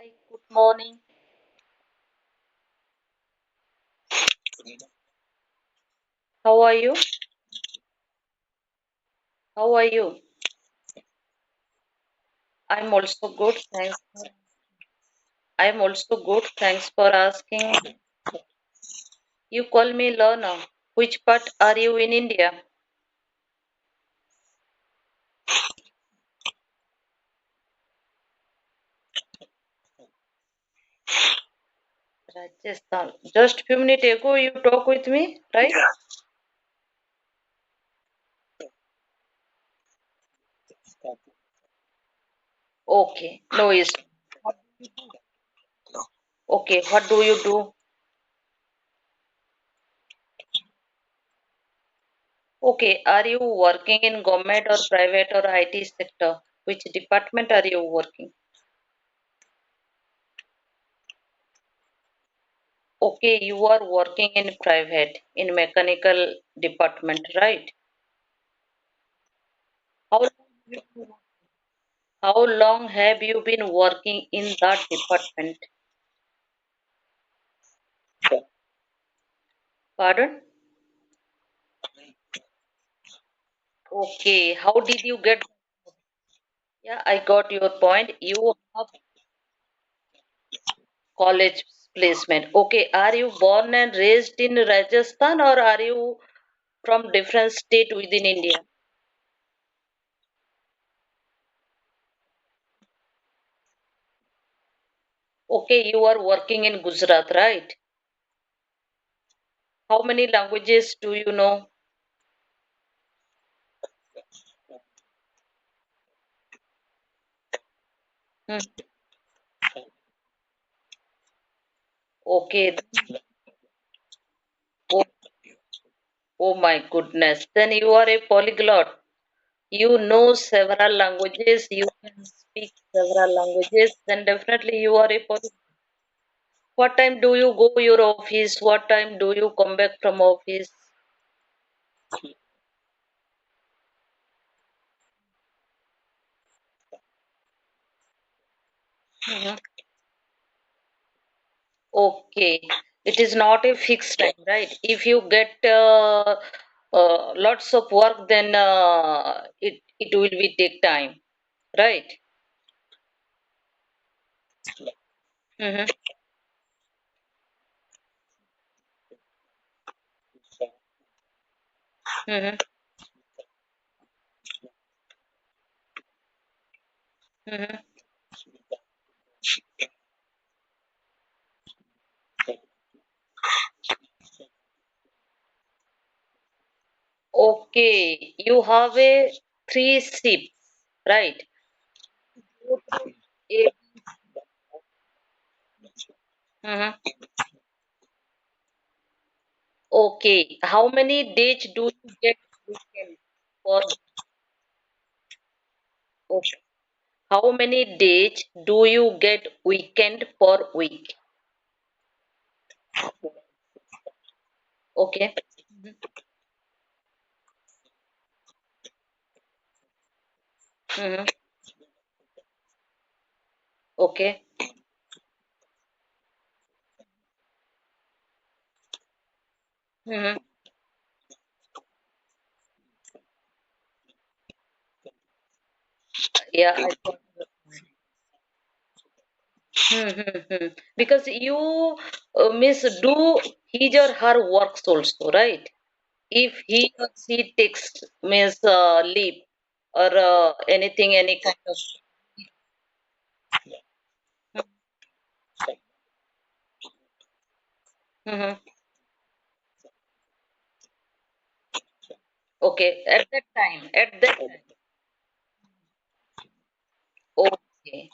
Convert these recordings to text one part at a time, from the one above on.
Hi, good morning. How are you? How are you? I'm also good. I'm also good. Thanks for asking. You call me learner. Which part are you in India? Rajasthan. Just few minutes ago you talked with me, right? Okay, no issue. Okay, what do you do? Okay, are you working in government or private or IT sector? Which department are you working? Okay, you are working in private, in mechanical department, right? How How long have you been working in that department? Pardon? Okay. How did you get? Yeah, I got your point. You have college placement. Okay. Are you born and raised in Rajasthan or are you from different state within India? Okay, you are working in Gujarat, right? How many languages do you know? Hmm. Okay. Oh, oh my goodness. Then you are a polyglot. You know several languages, you can speak several languages, then definitely you are a what time do you go your office? What time do you come back from office? Mhm. Okay, it is not a fixed time, right? If you get lots of work, then it will be take time, right? Mm-hmm. Mm-hmm. Mm-hmm. Okay, you have a three ships, right? A- Mhm. Okay, how many days do you get weekend for? Okay. How many days do you get weekend per week? Okay. Mm-hmm. Okay. Mm-hmm. Yeah, I got it. Mm-hmm. Because you miss do his or her works also, right? If he or she takes means leave or anything, any kind of. Mm-hmm. Okay, at that time, at that time. Okay.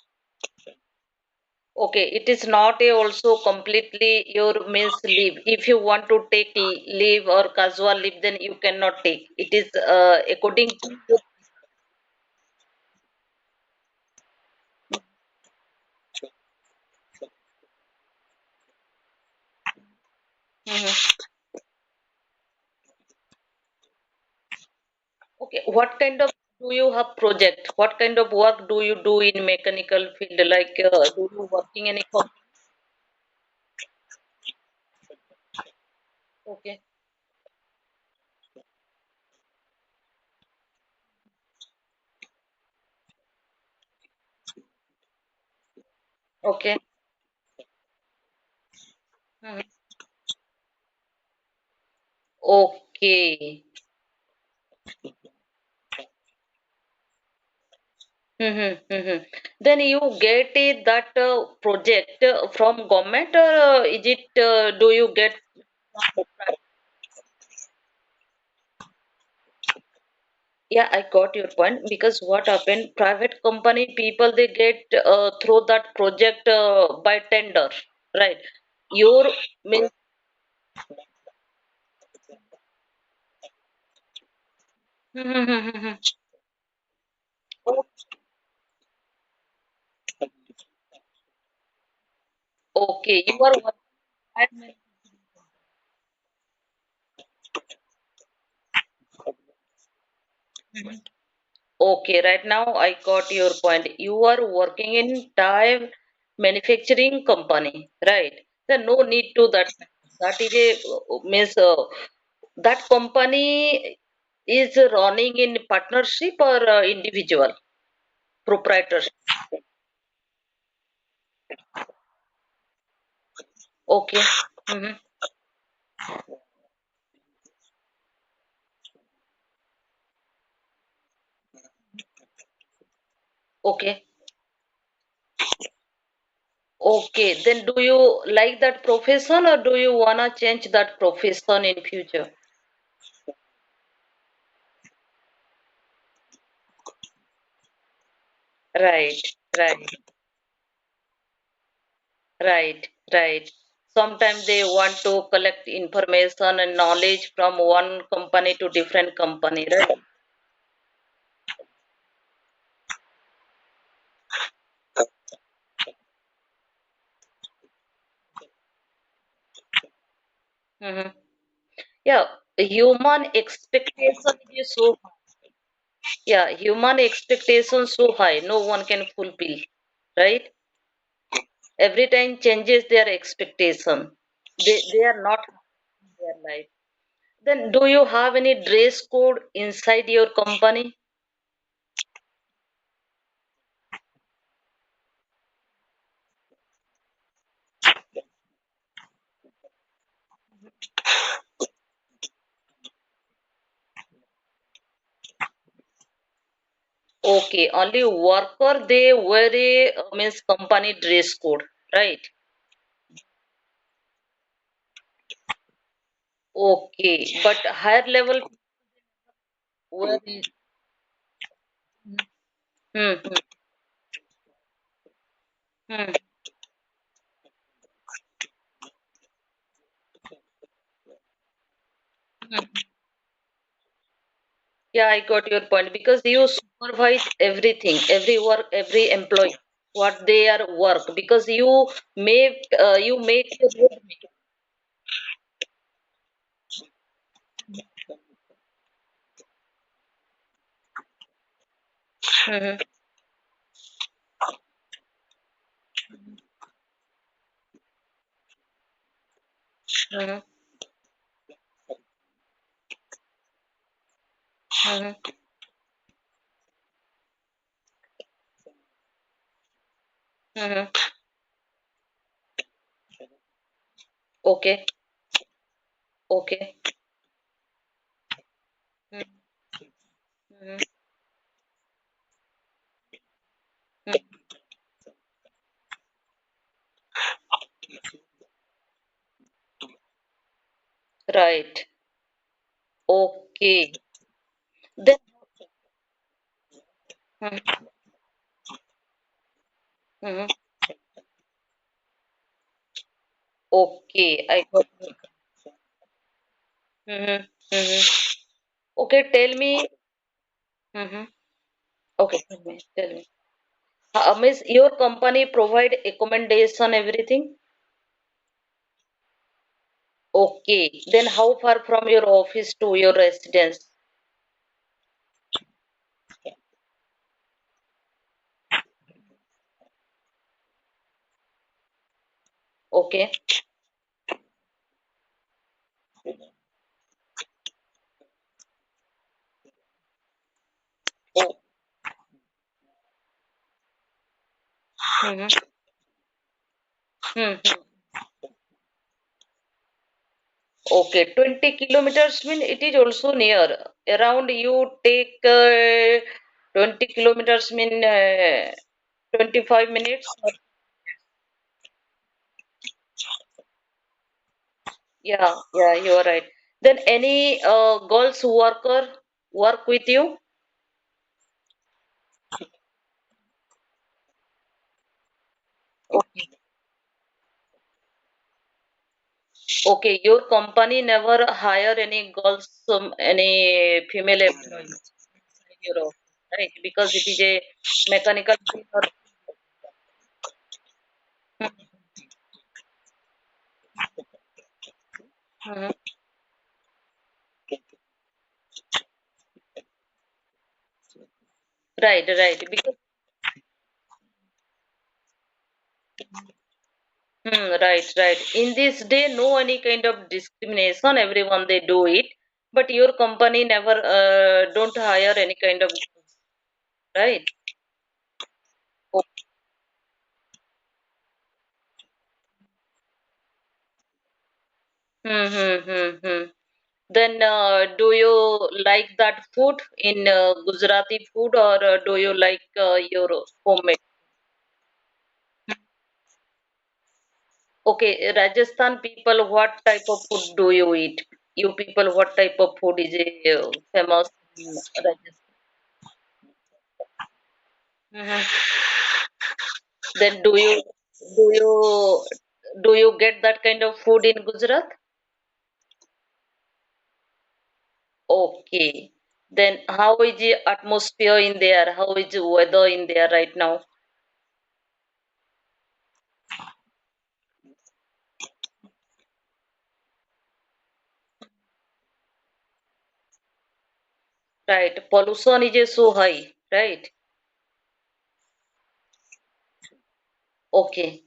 Okay, it is not a also completely your means leave. If you want to take leave or casual leave, then you cannot take. It is according to your. Mhm. Okay, what kind of do you have project? What kind of work do you do in mechanical field? Like, do you working in a company? Okay, okay, mhm, okay. Mm-hmm, mm-hmm. Then you get it that project from government, or is it do you get from private? Yeah, I got your point because what happened, private company people they get through that project by tender, right? Your means. Okay, you are working. Okay, right now I got your point. You are working in tire manufacturing company, right? Then no need to that. That is a means that company is running in partnership or individual proprietorship. Okay. Mm-hmm. Okay. Okay. Then do you like that profession or do you wanna change that profession in future? Right. Right. Right, right. Sometimes they want to collect information and knowledge from one company to different company, right? Hmm. Yeah, human expectation is so yeah, human expectation so high, no one can fulfill, right? Every time changes their expectation. They are not happy in their life. Then do you have any dress code inside your company? Okay, only worker they wear a means company dress code, right? Okay, but higher level wear is hmm, hmm, hmm. Yeah, I got your point because you supervise everything, every work, every employee, what their work because you make a road map. Hmm, hmm, hmm, hmm. Okay, okay. Hmm, hmm, hmm. Right. Okay. Then hmm, hmm. Okay, I got you. Hmm, hmm. Okay, tell me. Hmm. Okay, tell me. Miss, your company provide accommodation, everything? Okay, then how far from your office to your residence? Okay. Oh. Mm-hmm. Mm-hmm. Okay, 20 kilometers mean it is also near. Around you take 20 kilometers mean 25 minutes. Yeah, yeah, you are right. Then any girls worker work with you? Okay, okay. Your company never hire any girls, any female employees in Europe, right? Because it is a mechanical thing or. Mhm. Right, right. Because right, right. In this day, no any kind of discrimination. Everyone they do it, but your company never don't hire any kind of right. Hmm, hmm, hmm, hmm. Then, do you like that food in Gujarati food, or do you like your homemade? Okay, Rajasthan people, what type of food do you eat? You people, what type of food is famous in Rajasthan? Mhm. Then, do you get that kind of food in Gujarat? Okay. Then, how is the atmosphere in there? How is the weather in there right now? Right. Pollution is so high, right? Okay.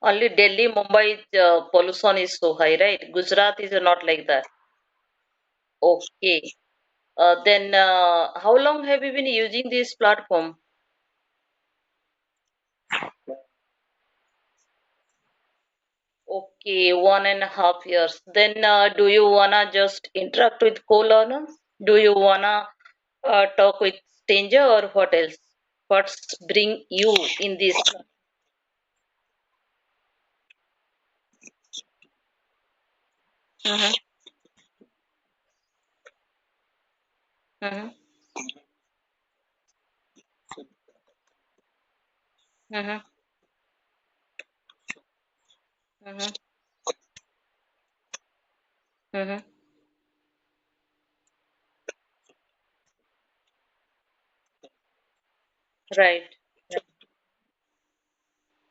Only Delhi, Mumbai pollution is so high, right? Gujarat is not like that. Okay. Then how long have you been using this platform? Okay, 1.5 years. Then do you wanna just interact with co-learners? Do you wanna talk with stranger or what else? What's bring you in this? Mm-hmm. Mm-hmm. Mm-hmm. Mm-hmm. Mm-hmm. Right.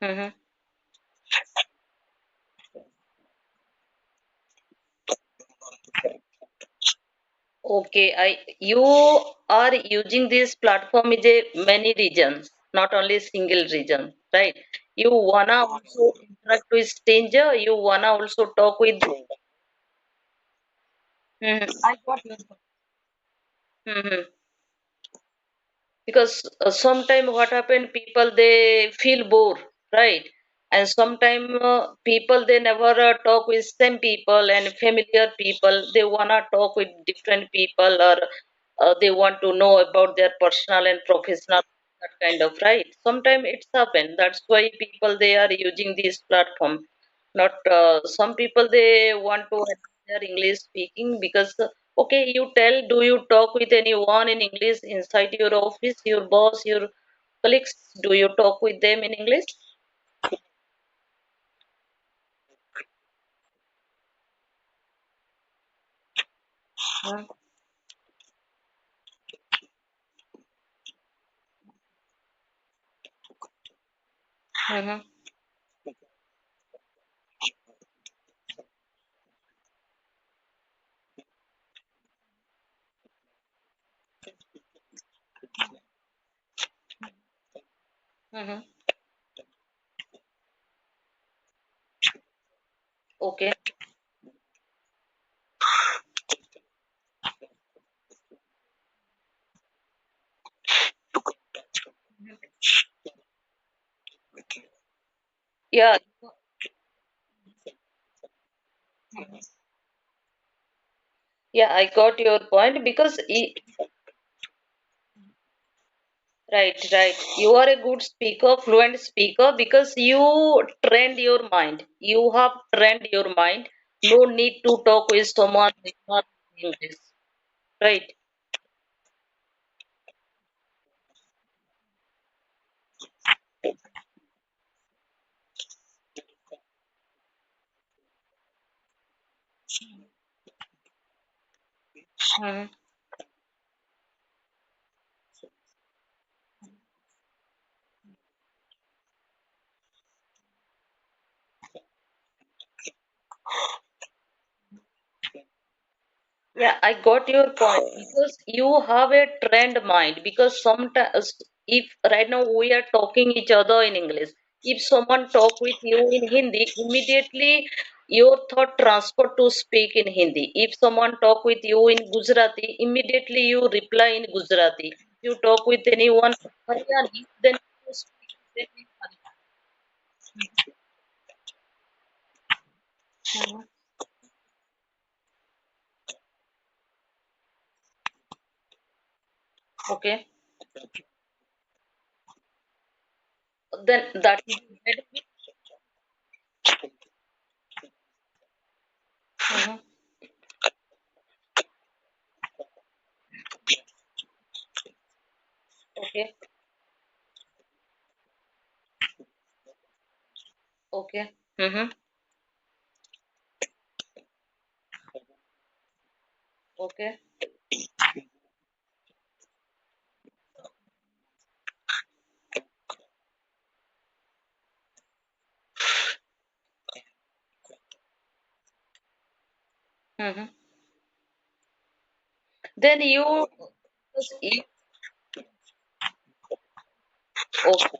Mm-hmm. Okay, I you are using this platform in a many regions, not only single region, right? You wanna also interact with stranger. You wanna also talk with. I got your point. Mhm. Because sometime what happen, people they feel bored, right? And sometime people they never talk with same people and familiar people, they wanna talk with different people, or they want to know about their personal and professional, that kind of, right? Sometime it's happen, that's why people they are using this platform. Not some people they want to have their English speaking, because okay, you tell, do you talk with anyone in English inside your office, your boss, your colleagues? Do you talk with them in English? Mm-hmm. Mm-hmm. Okay. Yeah. Yeah, I got your point because right, right. You are a good speaker, fluent speaker because you trained your mind. You have trained your mind. No need to talk with someone who is not English. Right. Hmm. Yeah, I got your point because you have a trained mind. Because sometimes, if right now we are talking each other in English, if someone talk with you in Hindi, immediately your thought transfer to speak in Hindi. If someone talk with you in Gujarati, immediately you reply in Gujarati. If you talk with anyone Haryani, then you speak in Haryani. Okay, then that is very. Mhm. Okay, okay. Mm-hmm. Okay. Mm-hmm. Then you just eat. Okay.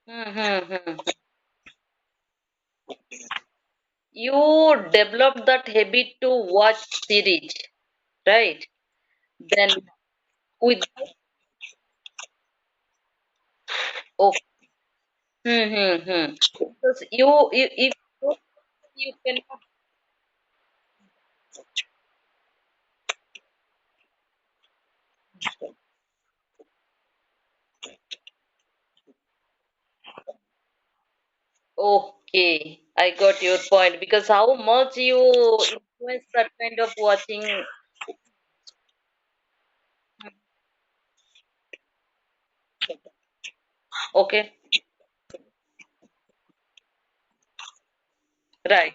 Mm-hmm. You develop that habit to watch series, right? Then with okay. Mm-hmm. Because you if you cannot. Okay, I got your point because how much you influence that kind of watching. Okay, right,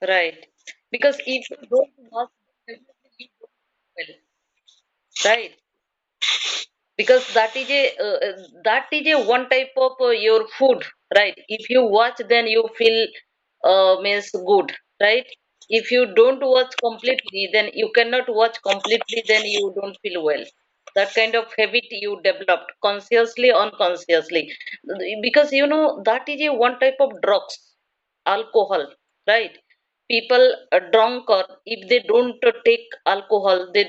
right. Because if you don't watch, definitely you don't well, right? Because that is a one type of your food, right? If you watch then you feel means good, right? If you don't watch completely then you cannot watch completely, then you don't feel well. That kind of habit you developed consciously unconsciously, because you know that is a one type of drugs, alcohol, right? People drunk, or if they don't take alcohol they